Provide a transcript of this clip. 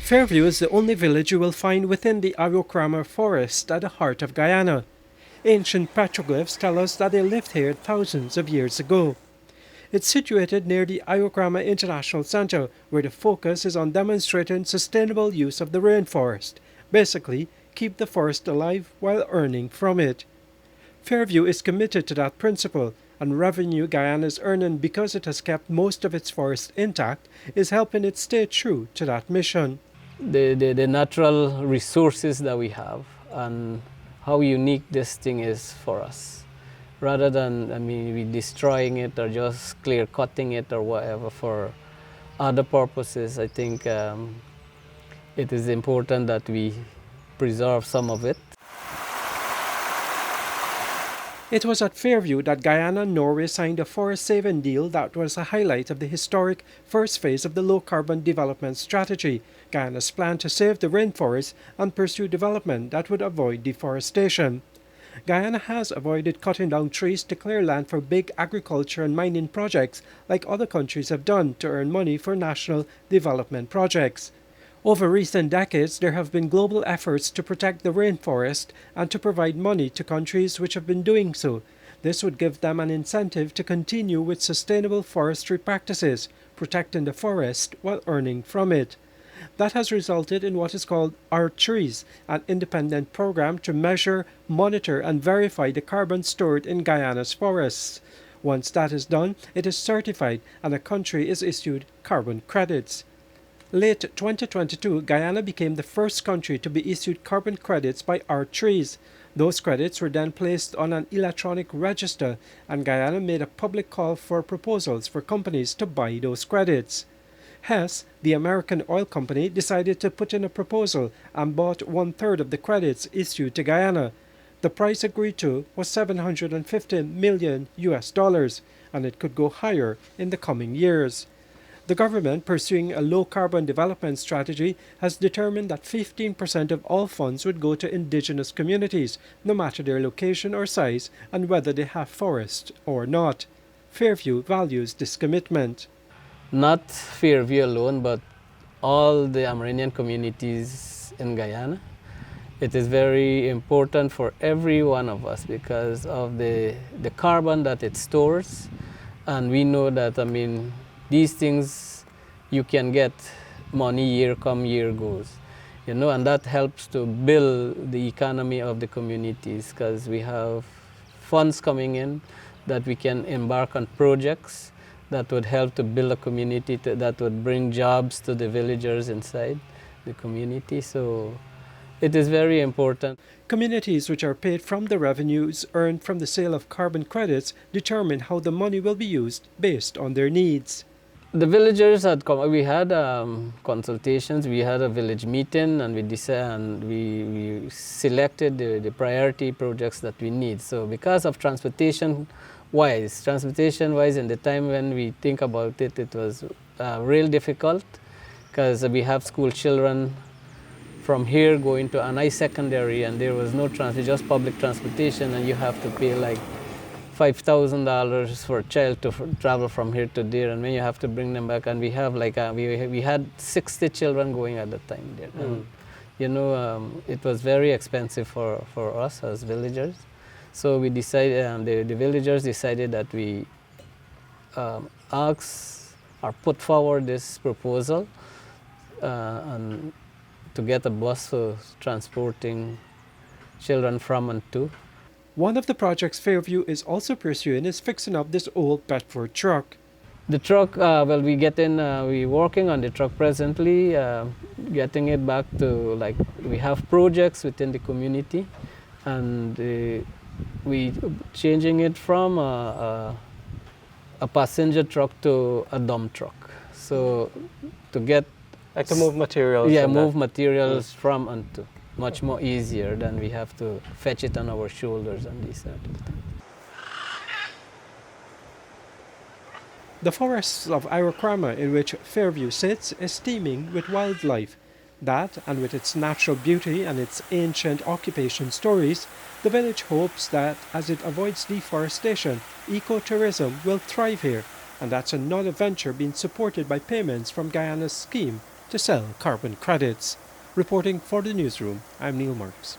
Fairview is the only village you will find within the rainforest at the heart of Guyana. Ancient petroglyphs tell us that they lived here thousands of years ago. It's situated near the Guyana International Center, where the focus is on demonstrating sustainable use of the rainforest. Basically, keep the forest alive while earning from it. Fairview is committed to that principle, and revenue Guyana is earning because it has kept most of its forest intact is helping it stay true to that mission. The natural resources that we have and how unique this thing is for us. Rather than, we destroying it or just clear cutting it or whatever for other purposes, I think it is important that we preserve some of it. It was at Fairview that Guyana and Norway signed a forest-saving deal that was a highlight of the historic first phase of the low-carbon development strategy, Guyana's plan to save the rainforest and pursue development that would avoid deforestation. Guyana has avoided cutting down trees to clear land for big agriculture and mining projects like other countries have done to earn money for national development projects. Over recent decades, there have been global efforts to protect the rainforest and to provide money to countries which have been doing so. This would give them an incentive to continue with sustainable forestry practices, protecting the forest while earning from it. That has resulted in what is called Our Trees, an independent program to measure, monitor, and verify the carbon stored in Guyana's forests. Once that is done, it is certified and a country is issued carbon credits. Late 2022, Guyana became the first country to be issued carbon credits by Our Trees. Those credits were then placed on an electronic register, and Guyana made a public call for proposals for companies to buy those credits. Hess, the American oil company, decided to put in a proposal and bought 1/3 of the credits issued to Guyana. The price agreed to was $750 million, and it could go higher in the coming years. The government, pursuing a low-carbon development strategy, has determined that 15% of all funds would go to indigenous communities, no matter their location or size and whether they have forests or not. Fairview values this commitment. Not Fairview alone, but all the Amerindian communities in Guyana. It is very important for every one of us because of the carbon that it stores, and we know that, these things you can get money year come year goes, and that helps to build the economy of the communities because we have funds coming in that we can embark on projects that would help to build a community that would bring jobs to the villagers inside the community. So it is very important. Communities which are paid from the revenues earned from the sale of carbon credits determine how the money will be used based on their needs. The villagers had come. We had consultations. We had a village meeting, and we selected the priority projects that we need. So, because of transportation-wise, in the time when we think about it, it was real difficult because we have school children from here going to Anai Secondary, and there was no just public transportation, and you have to pay like $5,000 for a child to travel from here to there, and then you have to bring them back. And we have we had 60 children going at the time there. And, it was very expensive for us as villagers. So we decided, the villagers decided that we ask or put forward this proposal and to get a bus for transporting children from and to. One of the projects Fairview is also pursuing is fixing up this old Bedford truck. The truck, we're working on the truck presently, getting it back to, we have projects within the community, and we changing it from a passenger truck to a dump truck. So to get... to move materials. Yeah, move materials from and to. Much more easier than we have to fetch it on our shoulders and this and that. The forests of Araucama in which Fairview sits is teeming with wildlife. That, and with its natural beauty and its ancient occupation stories, the village hopes that as it avoids deforestation, ecotourism will thrive here, and that's another venture being supported by payments from Guyana's scheme to to sell carbon credits. Reporting for the newsroom, I'm Neil Marks.